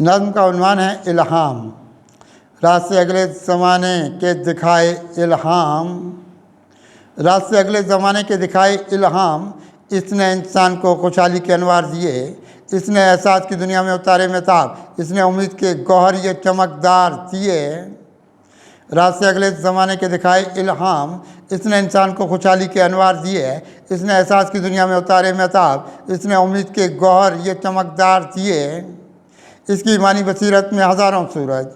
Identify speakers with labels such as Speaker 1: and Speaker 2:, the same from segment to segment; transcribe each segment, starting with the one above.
Speaker 1: नज़्म का उन्वान है इल्हाम। रात से अगले ज़माने के दिखाए इल्हाम, रात से अगले ज़माने के दिखाए इल्हाम। इसने इंसान को खुशहाली के अनवार दिए, इसने एहसास की दुनिया में उतारे महताब, इसने उम्मीद के गौहर ये चमकदार दिए। रात से अगले ज़माने के दिखाए इल्हाम, इसने इंसान को खुशहाली के अनवार दिए, इसने एहसास की दुनिया में उतारे महताब, इसने उम्मीद के गौहर ये चमकदार दिए। इसकी ईमानी बसीरत में हज़ारों सूरज,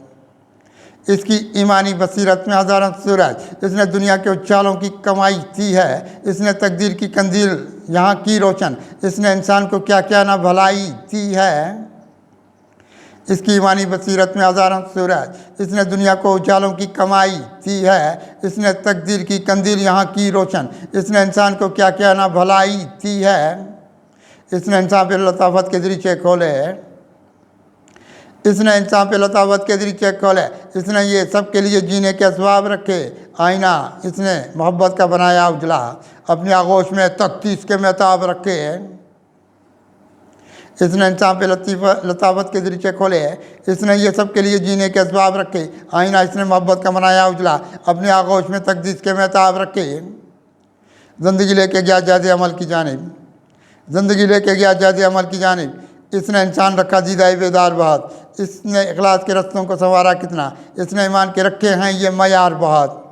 Speaker 1: इसकी ईमानी बसीरत में हज़ारों सूरज, इसने दुनिया के उजालों की कमाई दी है, इसने तकदीर की कंदील यहाँ की रोशन, इसने इंसान को क्या क्या ना भलाई दी है। इसकी ईमानी बसीरत में हज़ारों सूरज, इसने दुनिया को उजालों की कमाई दी है, इसने तकदीर की कंदील यहाँ की रोशन, इसने इंसान को क्या क्या ना भलाई दी है। इसने इंसान पे लताफत के दरीचे खोले, इसने इंसान पे लताफत के दरीचे खोले, इसने ये सब के लिए जीने के असबाब रखे। आईना इसने मोहब्बत का बनाया उजला, अपनी आगोश में तख्तीस के महताब रखे। इसने इंसान पे लताफत के दरीचे खोले, इसने ये सब के लिए जीने के असबाब रखे। आईना इसने मोहब्बत का बनाया उजला, अपनी आगोश में तख्तीस के महताब रखे। ज़िंदगी लेके गया जादे अमल की जानिब, ज़िंदगी लेके गया जादे अमल की जानिब, इसने इंसान रखा दीदा बेदार बहुत, इसने इखलास के रस्तों को संवारा कितना, इसने ईमान के रखे हैं ये मयार बहुत।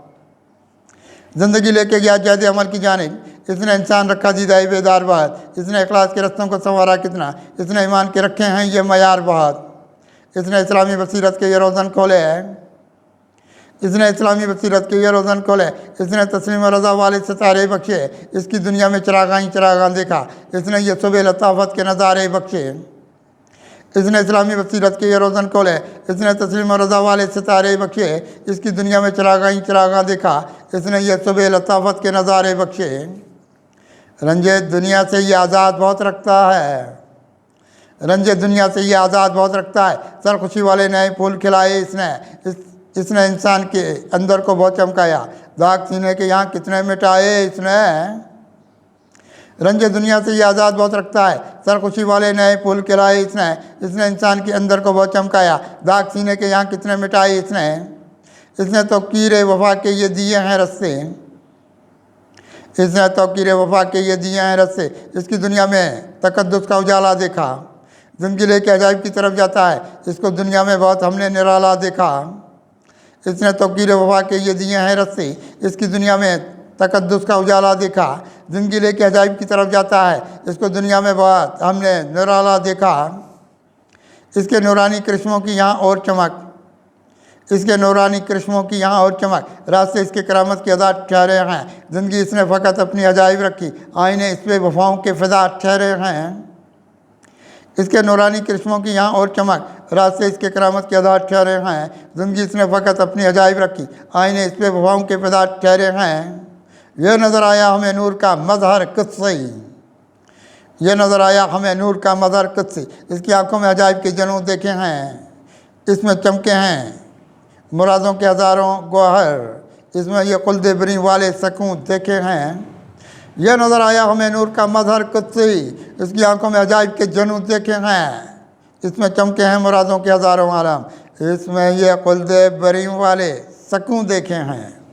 Speaker 1: ज़िंदगी लेके गया जादे अमल की जानिब, इसने इंसान रखा दीदा बेदार बहुत, इसने इखलास के रस्तों को संवारा कितना, इसने ईमान के रखे हैं ये मयार बहुत। इसने इस्लामी बसीरत के ये रोज़न खोले हैं, इसने इस्लामी बसीरत के ये रोज़न खोले, इसने तस्लीम रज़ा वाले सितारे बख्शे, इसकी दुनिया में चरागां चरागां देखा, इसने ये सुबह लताफत के नज़ारे बख्शे। इसने इस्लामी बसीरत के ये रोज़न खोले, इसने तस्लीम रज़ा वाले सितारे बख्शे, इसकी दुनिया में चरागां चरागां देखा, इसने ये सुबह लताफत के नज़ारे बख्शे। रंजे दुनिया से ये आज़ाद बहुत रखता है, रंजे दुनिया से ये आज़ाद बहुत रखता है। सरखुशी वाले नए फूल खिलाए इसने इंसान के अंदर को बहुत चमकाया, दाग सीने के यहाँ कितने मिटाए इसने। रंजे दुनिया से ये आज़ाद बहुत रखता है, सरखुशी वाले नए फूल खिलाए इसने इंसान के अंदर को बहुत चमकाया, दाग सीने के यहाँ कितने मिटाए इसने तो कीरे वफा के ये दिए हैं रस्से, इसने तो कीरे वफा के ये दिए हैं रस्से। इसकी दुनिया में तकद्दुस का उजाला देखा, ज़िंदगी लेके अजाइब की तरफ जाता है, इसको दुनिया में बहुत हमने निराला देखा। इसने तो कीरे वफा के ये दिए हैं रस्से, इसकी दुनिया में तकद्दुस का उजाला देखा, ज़िंदगी लेके अजाइब की तरफ जाता है, इसको दुनिया में बहुत हमने निराला देखा। इसके नूरानी करिश्मों की यहाँ और चमक, इसके नूरानी करिश्मों की यहाँ और चमक, रात से इसके करामत के अदा ठहरे हैं। ज़िंदगी इसने फ़कत अपनी अजाइब रखी, आईने इस पे वफ़ाओं के फ़िदा ठहरे हैं। इसके नूरानी करिश्मों की यहाँ और चमक, रात से इसके करामत के अदा ठहरे हैं। ज़िंदगी इसने फ़कत अपनी अजाइब रखी, आईने इस पे वफ़ाओं के फ़िदा ठहरे हैं। यह नज़र आया हमें नूर का मज़हर कुद्सी, यह नज़र आया हमें नूर का मज़हर कुद्सी। इसकी आंखों में अजाइब के जनूँ देखे हैं, इसमें चमके हैं मुरादों के हज़ारों गौहर, इसमें ये कुल्दे बरी वाले सकून देखे हैं। यह नज़र आया हमें नूर का मज़हर कुद्सी, इसकी आंखों में अजाइब के जनूँ देखे हैं, इसमें चमके हैं मुरादों के हज़ारों आलम, इसमें ये कुल्दे बरी वाले सकून देखे हैं।